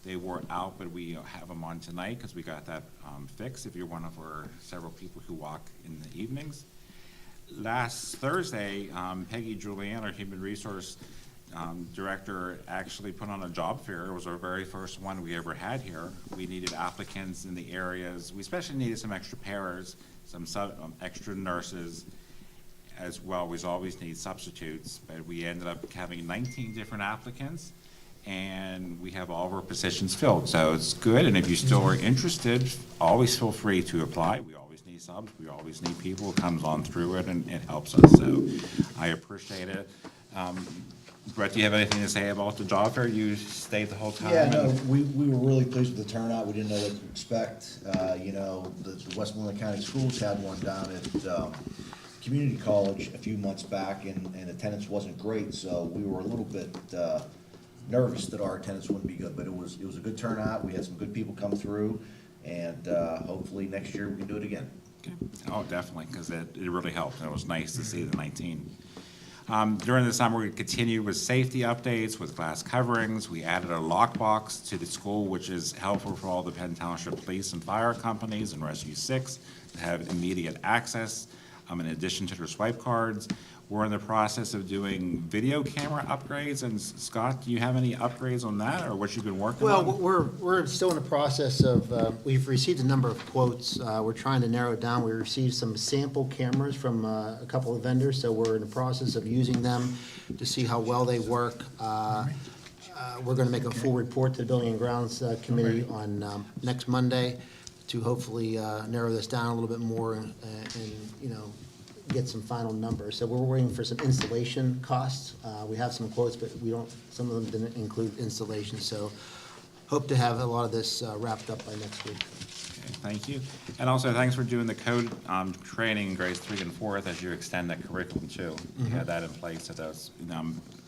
They were out, but we have them on tonight because we got that fixed if you're one of our several people who walk in the evenings. Last Thursday, Peggy Julian, our Human Resource Director, actually put on a job fair. It was our very first one we ever had here. We needed applicants in the areas. We especially needed some extra paras, some extra nurses as well. We always need substitutes, but we ended up having 19 different applicants, and we have all of our positions filled. So it's good, and if you still are interested, always feel free to apply. We always need subs. We always need people who comes on through it, and it helps us. So I appreciate it. Brett, do you have anything to say about the job fair? You stayed the whole time? Yeah, no, we were really pleased with the turnout. We didn't know what to expect. You know, the Westmoreland County Schools had one down at Community College a few months back, and attendance wasn't great, so we were a little bit nervous that our attendance wouldn't be good, but it was a good turnout. We had some good people come through, and hopefully next year we can do it again. Okay. Oh, definitely, because it really helped, and it was nice to see the 19. During the summer, we continued with safety updates, with glass coverings. We added a lockbox to the school, which is helpful for all the Penn Township Police and Fire Companies and Rescue 6 to have immediate access, in addition to their swipe cards. We're in the process of doing video camera upgrades, and Scott, do you have any upgrades on that, or what you've been working on? Well, we're still in the process of, we've received a number of quotes. We're trying to narrow it down. We received some sample cameras from a couple of vendors, so we're in the process of using them to see how well they work. We're going to make a full report to the Building and Grounds Committee on next Monday to hopefully narrow this down a little bit more and you know, get some final numbers. So we're waiting for some installation costs. We have some quotes, but some of them didn't include installation. So hope to have a lot of this wrapped up by next week. Okay, thank you. And also, thanks for doing the code training in grades 3 and 4th as you extend that curriculum too. You had that in place, so that's,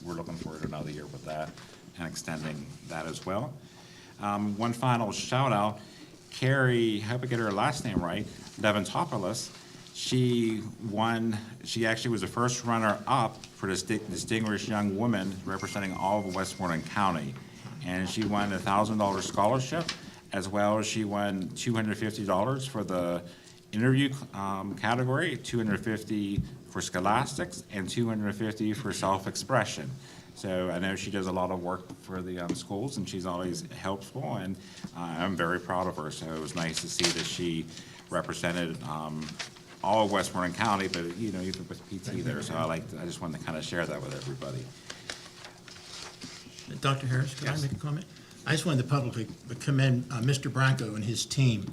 we're looking forward to another year with that and extending that as well. One final shout out, Carrie, I hope I get her last name right, Levantopoulos. She actually was the first runner-up for this distinguished young woman representing all of Westmoreland County. And she won a $1,000 scholarship, as well as she won $250 for the interview category, $250 for scholastics, and $250 for self-expression. So I know she does a lot of work for the schools, and she's always helpful, and I'm very proud of her. So it was nice to see that she represented all of Westmoreland County, but even with PT there. So I just wanted to kind of share that with everybody. Dr. Harris, can I make a comment? I just wanted to publicly commend Mr. Branco and his team.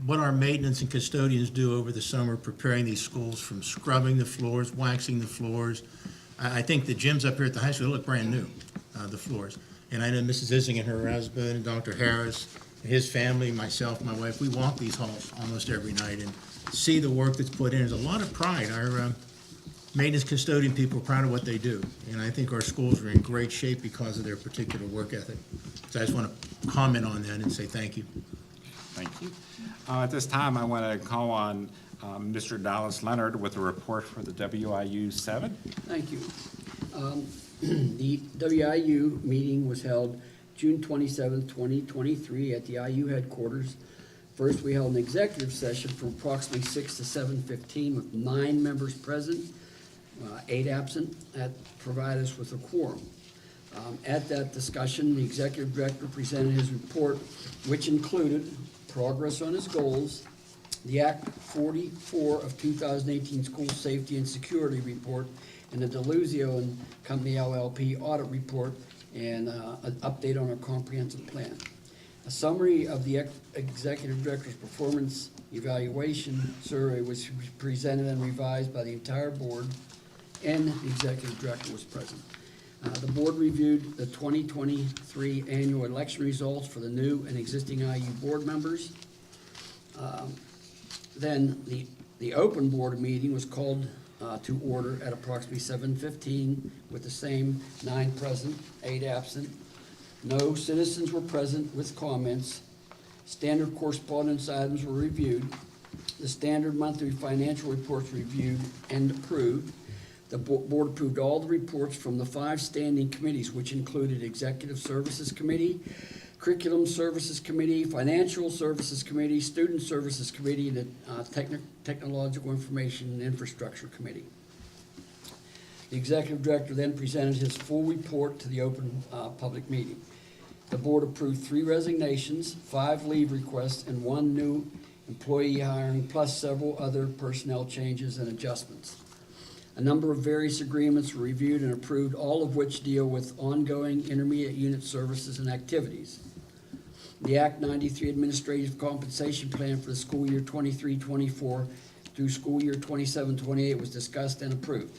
What our maintenance and custodians do over the summer, preparing these schools from scrubbing the floors, waxing the floors. I think the gyms up here at the high school look brand new, the floors. And I know Mrs. Ising and her husband and Dr. Harris, his family, myself, my wife, we walk these halls almost every night and see the work that's put in. There's a lot of pride. Our maintenance custodian people are proud of what they do. And I think our schools are in great shape because of their particular work ethic. So I just want to comment on that and say thank you. Thank you. At this time, I want to call on Mr. Dallas Leonard with a report for the WIU 7. Thank you. The WIU meeting was held June 27, 2023 at the IU headquarters. First, we held an executive session from approximately 6 to 7:15 with 9 members present, 8 absent. That provided us with a quorum. At that discussion, the executive director presented his report, which included progress on his goals, the Act 44 of 2018 School Safety and Security Report, and the Deluzio and Company LLP Audit Report, and an update on our comprehensive plan. A summary of the executive director's performance evaluation survey was presented and revised by the entire board, and the executive director was present. The board reviewed the 2023 annual election results for the new and existing IU board members. Then the open board meeting was called to order at approximately 7:15 with the same 9 present, 8 absent. No citizens were present with comments. Standard correspondence items were reviewed. The standard monthly financial reports reviewed and approved. The board approved all the reports from the 5 standing committees, which included Executive Services Committee, Curriculum Services Committee, Financial Services Committee, Student Services Committee, and the Technological Information and Infrastructure Committee. The executive director then presented his full report to the open public meeting. The board approved 3 resignations, 5 leave requests, and 1 new employee hiring, plus several other personnel changes and adjustments. A number of various agreements were reviewed and approved, all of which deal with ongoing intermediate unit services and activities. The Act 93 Administrative Compensation Plan for the school year 23-24 through school year 27-28 was discussed and approved.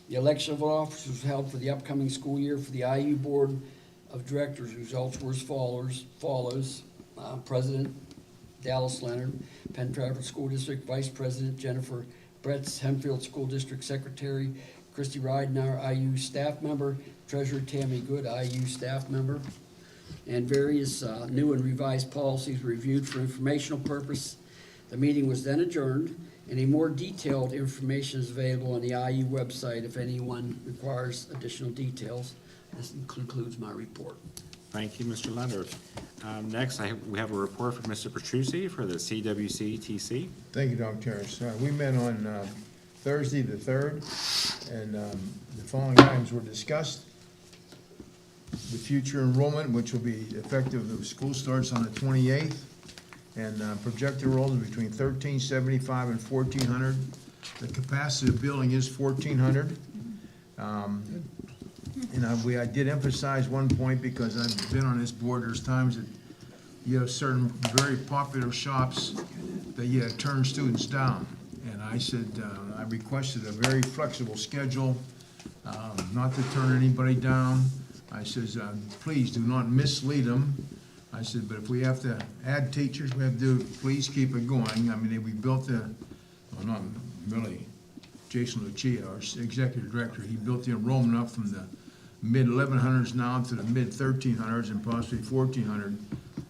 The election of officers was held for the upcoming school year for the IU Board of Directors. Results were as follows. President Dallas Leonard, Penn Trafford School District Vice President Jennifer Bretz, Hempfield School District Secretary Christy Ridenauer, IU staff member, Treasurer Tammy Good, IU staff member, and various new and revised policies reviewed for informational purpose. The meeting was then adjourned, and a more detailed information is available on the IU website if anyone requires additional details. This concludes my report. Thank you, Mr. Leonard. Next, we have a report from Mr. Petrucci for the CWC-TC. Thank you, Dr. Terrence. We met on Thursday the 3rd, and the following items were discussed. The future enrollment, which will be effective, the school starts on the 28th, and projected enrollment between 1,375 and 1,400. The capacity of the building is 1,400. And I did emphasize one point, because I've been on this board, there's times that you have certain very popular shops that you turn students down. And I said, I requested a very flexible schedule, not to turn anybody down. I says, please do not mislead them. I said, but if we have to add teachers, we have to please keep it going. I mean, we built well, not really, Jason Lucia, our executive director, he built the enrollment up from the mid-1100s now to the mid-1300s and possibly 1400.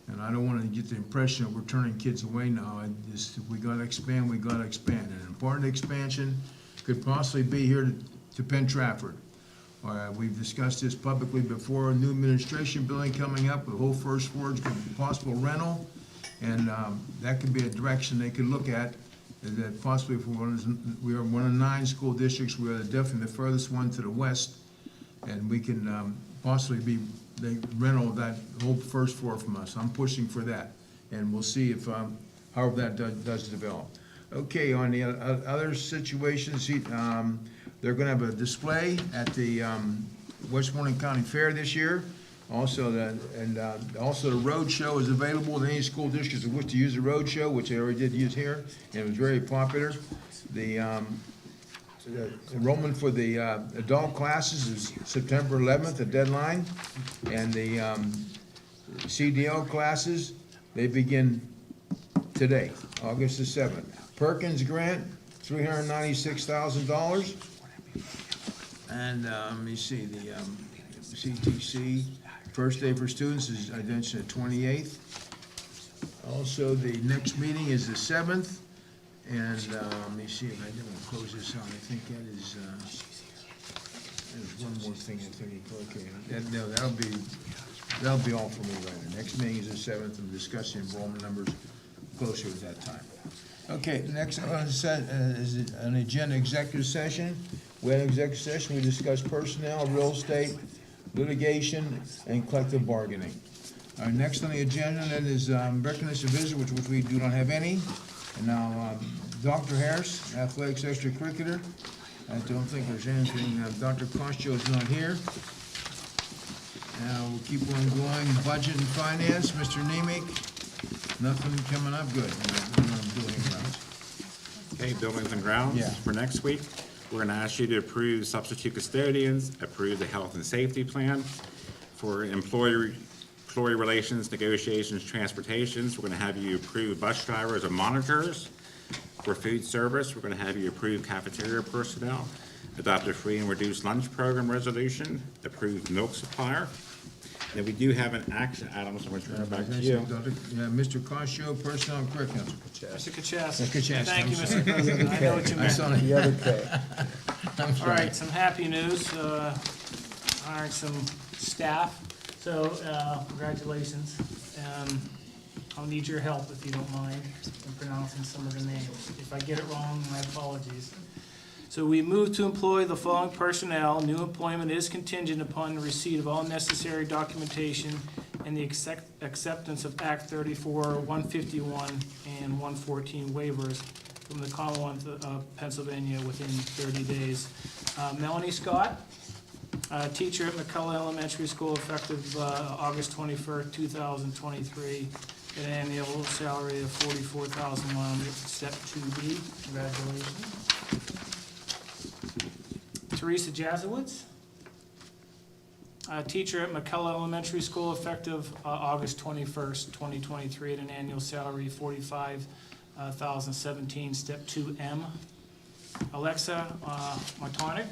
And I don't want to get the impression that we're turning kids away now. We got to expand, we got to expand. And an important expansion could possibly be here to Penn Trafford. We've discussed this publicly before, a new administration building coming up, the whole first floor is going to be possible rental. And that could be a direction they could look at, that possibly we are one of 9 school districts. We are definitely the furthest one to the west. And we can possibly be the rental of that whole first floor from us. I'm pushing for that, and we'll see if how that does develop. Okay, on the other situations, they're going to have a display at the Westmoreland County Fair this year. Also, also the road show is available to any school districts that wish to use the road show, which they already did use here, and it was very popular. The enrollment for the adult classes is September 11th, the deadline, and the CDL classes, they begin today, August the 7th. Perkins grant, $396,000. And let me see, the CTC, first day for students is identified the 28th. Also, the next meeting is the 7th. And let me see if I didn't close this out. I think that is, there's one more thing I think, okay. No, that'll be all for me right now. Next meeting is the 7th, and discussing enrollment numbers closer at that time. Okay, next is an agenda executive session. We had an executive session, we discussed personnel, real estate, litigation, and collective bargaining. Our next on the agenda then is recognition of visitors, which we do not have any. And now, Dr. Harris, athletics extracurricular. I don't think there's anything. Dr. Costo is not here. Now, we'll keep on going. Budget and finance, Mr. Nemick. Nothing coming up good. Building grounds. Okay, buildings and grounds. Yeah. For next week, we're going to ask you to approve substitute custodians, approve the health and safety plan. For employee relations, negotiations, transportations, we're going to have you approve bus drivers and monitors. For food service, we're going to have you approve cafeteria personnel, adopt a free and reduced lunch program resolution, approve milk supplier. Then we do have an action item, so I'm going to turn it back to you. Mr. Costo, personnel and curriculum. Mr. Kachasik. Kachasik, Thank you, I'm Mr. President. I know what you I meant. saw The other K. All right, some happy news. Hiring some staff, So, congratulations. I'll need your help if you don't mind in pronouncing some of the names. If I get it wrong, my apologies. So we move to employ the following personnel. New employment is contingent upon the receipt of all necessary documentation and the acceptance of Act 34, 151, and 114 waivers from the Commonwealth of Pennsylvania within 30 days. Melanie Scott, teacher at McCullough Elementary School, effective August 21st, 2023, at an annual salary of $44,100, step 2B. Congratulations. Teresa Jazowitz, teacher at McCullough Elementary School, effective August 21st, 2023, at an annual salary of $45,017, step 2M. Alexa Martonic,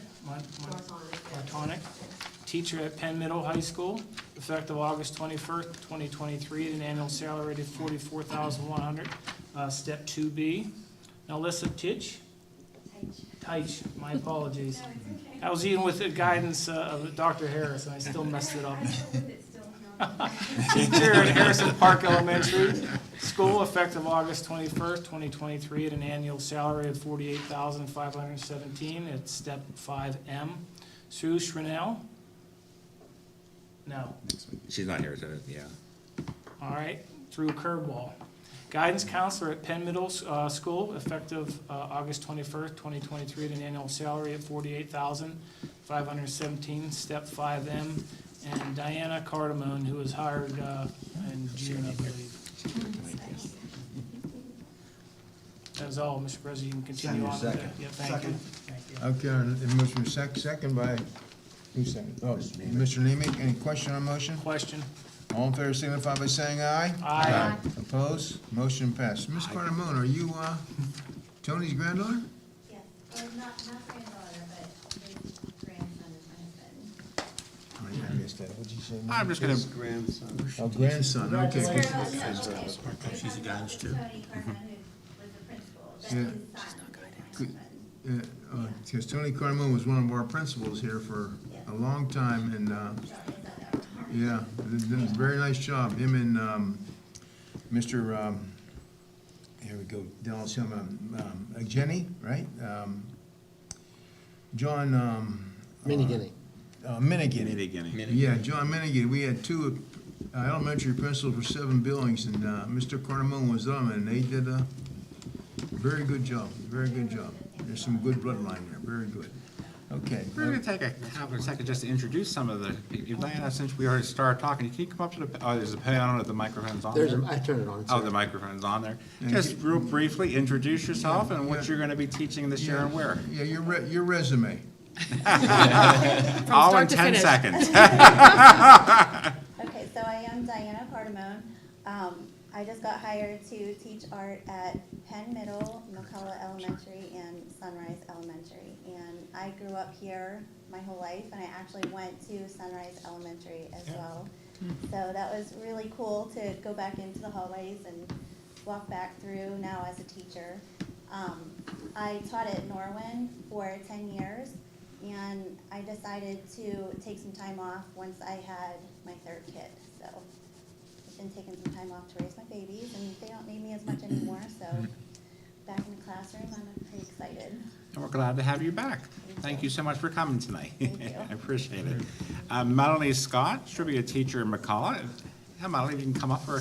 teacher at Penn Middle High School, effective August 21st, 2023, at an annual salary of $44,100, step 2B. Alyssa Teich, my apologies. I was even with the guidance of Dr. Harris, and I still messed it up. Teacher at Harrison Park Elementary School, effective August 21st, 2023, at an annual salary of $48,517 at step 5M. Sue Schrinell? No. She's not here, so, yeah. All right, Drew Curveball. Guidance counselor at Penn Middle School, effective August 21st, 2023, at an annual salary of $48,517, step 5M. And Diana Cardamone, who was hired in June, I believe. That was all, Mr. President. You can continue on with that. Second. Yeah, thank you. Thank you. Okay, and the motion was second by, who seconded? Oh, Mr. Nemick, any question on motion? Question? All in favor signify by saying aye. Aye. Opposed? Motion passed. Ms. Cardamone, are you Tony's granddaughter? Yes, or not granddaughter, but his grandson is my husband. Oh, yeah, I missed that. What'd you say? I'm just gonna, Oh, grandson, okay. She's a guidance too. Tony Carmen, who was the principal, but Yeah. his son is my husband. Because Tony Cardamone was one of our principals here for a long time, and, yeah, did a very nice job. Him and Mr., here we go, Dallas, Jenny, right? John, Miniginney. Minigan. Yeah, John Minigan. We had two elementary principals for 7 buildings, and Mr. Cardamone was them, and they did a very good job, very good job. There's some good bloodline there, very good. Okay. we're gonna take have a second just to introduce some of the, Diana, since we already started talking, can you come up to the, oh, there's a panel with the microphones on there? I turned it on. it's Oh, there. the microphone's on there. Yeah, Just real briefly, introduce yourself and what Yeah. you're gonna be teaching this year and where. Yeah, your resume. All in 10 seconds. Okay, so I am Diana Cardamone. I just got hired to teach art at Penn Middle, McCullough Elementary, and Sunrise Elementary. And I grew up here my whole life, and I actually went to Sunrise Elementary as well. So that was really cool to go back into the hallways and walk back through now as a teacher. I taught at Norwin for 10 years, and I decided to take some time off once I had my 3rd kid. So I've been taking some time off to raise my babies, and they don't need me as much anymore, so back in the classroom, I'm pretty excited. And we're glad to have you back. Thank you so much for coming tonight. Thank you. I appreciate it. Melanie Scott, should be a teacher in McCullough. Yeah, Melanie, you can come up for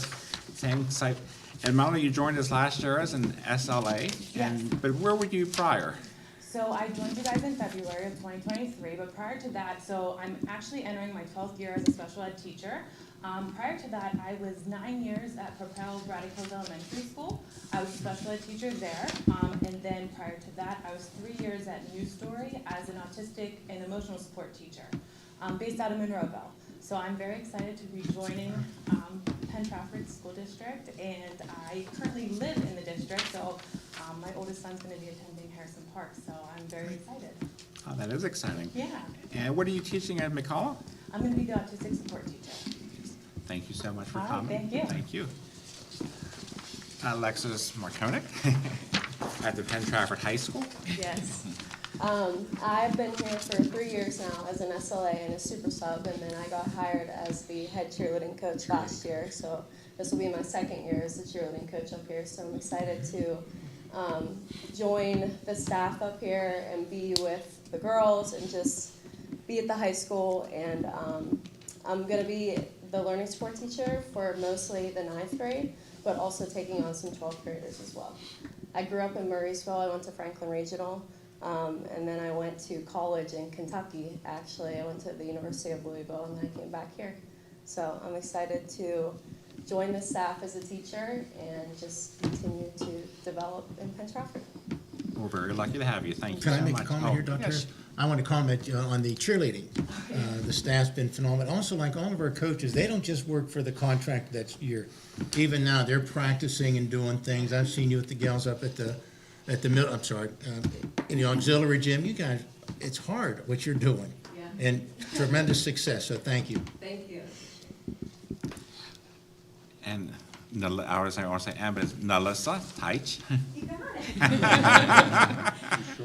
same site. And Melanie, you joined us last year as an SLA. But where were you prior? So I joined you guys in February of 2023, but prior to that, so I'm actually entering my 12th year as a special ed teacher. Prior to that, I was 9 years at Propel Radicals Elementary School. I was a special ed teacher there, and then prior to that, I was 3 years at New Story as an autistic and emotional support teacher, based out of Monroeville. So I'm very excited to be joining Penn Trafford School District, and I currently live in the district, so my oldest son's going to be attending Harrison Park, so I'm very excited. Oh, that is exciting. Yeah, And what are you teaching at McCullough? I'm going to be the autistic support teacher. Thank you so much for All right, coming. thank you. Thank you. Alexis Markonik at the Penn Trafford High School. Yes. I've been here for 3 years now as an SLA and a super sub, and then I got hired as the head cheerleading coach last year. So this will be my 2nd year as the cheerleading coach up here. So I'm excited to join the staff up here and be with the girls and just be at the high school. And I'm going to be the learning support teacher for mostly the 9th grade, but also taking on some 12th graders as well. I grew up in Murraysville. I went to Franklin Regional, and then I went to college in Kentucky, actually. I went to the University of Louisville, and then I came back here. So I'm excited to join the staff as a teacher and just continue to develop in Penn Trafford. We're very lucky to have you. Thank you Can so I much. make a comment here, Oh, Dr.? yes. I want to comment on the cheerleading. The staff's been phenomenal. Also, like all of our coaches, they don't just work for the contract that's year. Even now, they're practicing and doing things. I've seen you with the gals up at the middle, in the auxiliary gym. You guys, it's hard what you're doing. Yeah. And tremendous success, so thank you. Thank you. And I want to say, Ann, but it's Nalissa Teich. You got it.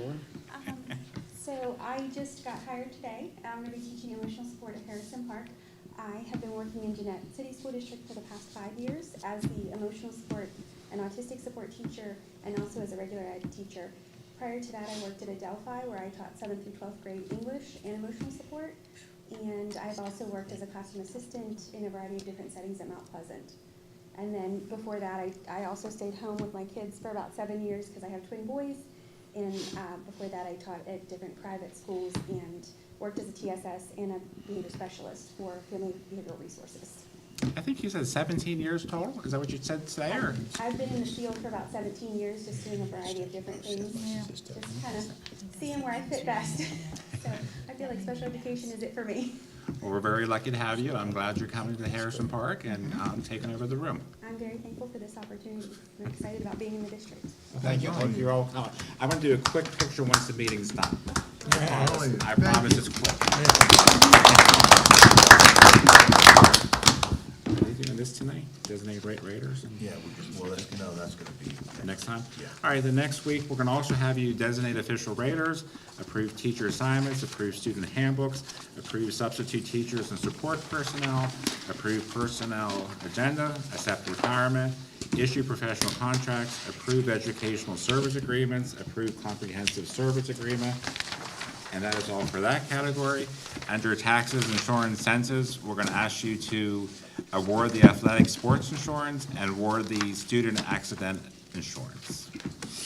So I just got hired today. I'm going to be teaching emotional support at Harrison Park. I have been working in Jeanette City School District for the past 5 years as the emotional support and autistic support teacher, and also as a regular ed teacher. Prior to that, I worked at Adelphi, where I taught 7th through 12th grade English and emotional support. And I've also worked as a classroom assistant in a variety of different settings at Mount Pleasant. And then before that, I also stayed home with my kids for about 7 years because I have twin boys. And before that, I taught at different private schools and worked as a TSS and a behavior specialist for family behavioral resources. I think you said 17 years total? Is that what you said today, or? I've been in the field for about 17 years, just doing a variety of different things. Just kind of seeing where I fit best. So I feel like special education is it for me. Well, we're very lucky to have you. I'm glad you're coming to Harrison Park and taking over the room. I'm very thankful for this opportunity. I'm excited about being in the district. Thank you. You're all. I'm going to do a quick picture once the meeting's done. Thank you. I promise it's quick. Are they doing this tonight? Designate rate raters? Yeah, well, that's gonna be. Next time? Yeah. All right, the next week, we're gonna also have you designate official raters, approve teacher assignments, approve student handbooks, approve substitute teachers and support personnel, approve personnel agenda, accept retirement, issue professional contracts, approve educational service agreements, approve comprehensive service agreement, and that is all for that category. Under taxes, insurance, census, we're gonna ask you to award the athletic sports insurance and award the student accident insurance.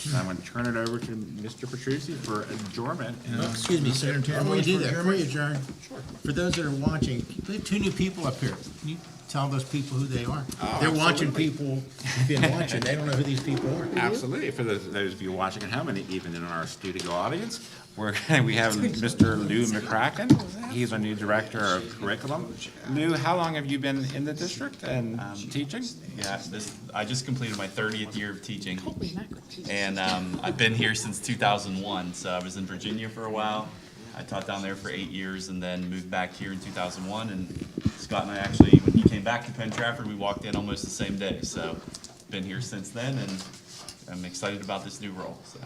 And I'm gonna turn it over to Mr. Petrucci for adjournment. Excuse me, sir. Before you do that, before you adjourn, for those that are watching, we have 2 new people up here. Can you tell those people who they are? They're watching absolutely. people who've been watching. They don't know who these people are. Absolutely, for those of you watching at home and even in our studio audience, we have Mr. Lou McCracken. He's our new director of curriculum. Lou, how long have you been in the district and teaching? Yeah, I just completed my 30th year of teaching, and I've been here since 2001. So I was in Virginia for a while. I taught down there for 8 years, and then moved back here in 2001. And Scott and I actually, when he came back to Penn Trafford, we walked in almost the same day. So been here since then, and I'm excited about this new role. So.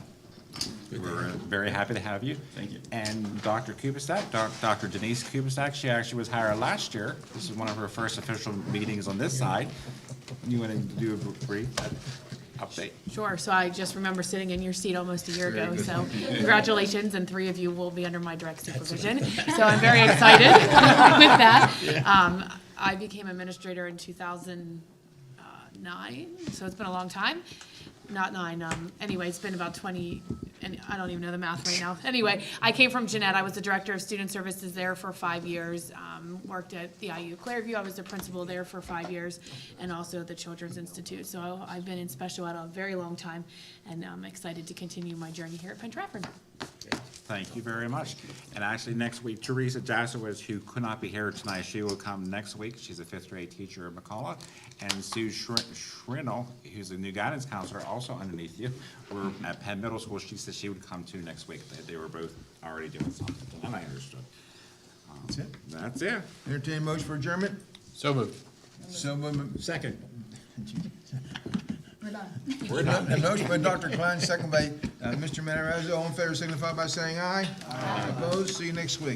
We're very happy to have you. Thank you. And Dr. Kubisak, Dr. Denise Kubisak, she actually was hired last year. This is one of her first official meetings on this side. You want to do a brief update? Sure, so I just remember sitting in your seat almost a year ago, so congratulations, and 3 of you will be under my direct supervision. So I'm very excited with that. I became administrator in 2009, so it's been a long time. Not 9, anyway, it's been about 20, and I don't even know the math right now. Anyway, I came from Jeanette. I was the director of student services there for 5 years, worked at the IU Clairview. I was the principal there for 5 years, and also at the Children's Institute. So I've been in special ed a very long time, and I'm excited to continue my journey here at Penn Trafford. Thank you very much. And actually, next week, Teresa Jasowitz, who could not be here tonight, she will come next week. She's a 5th grade teacher at McCullough. And Sue Schrinnell, who's a new guidance counselor, also underneath you. We're at Penn Middle School. She said she would come too next week. They were both already doing something, and I understood. That's it. That's it. Entertain motion for adjournment? So moved. So moved. Second. We're done. A motion by Dr. Klein, second by Mr. Matarazzo. All in favor signify by saying aye. Aye. Opposed? See you next week.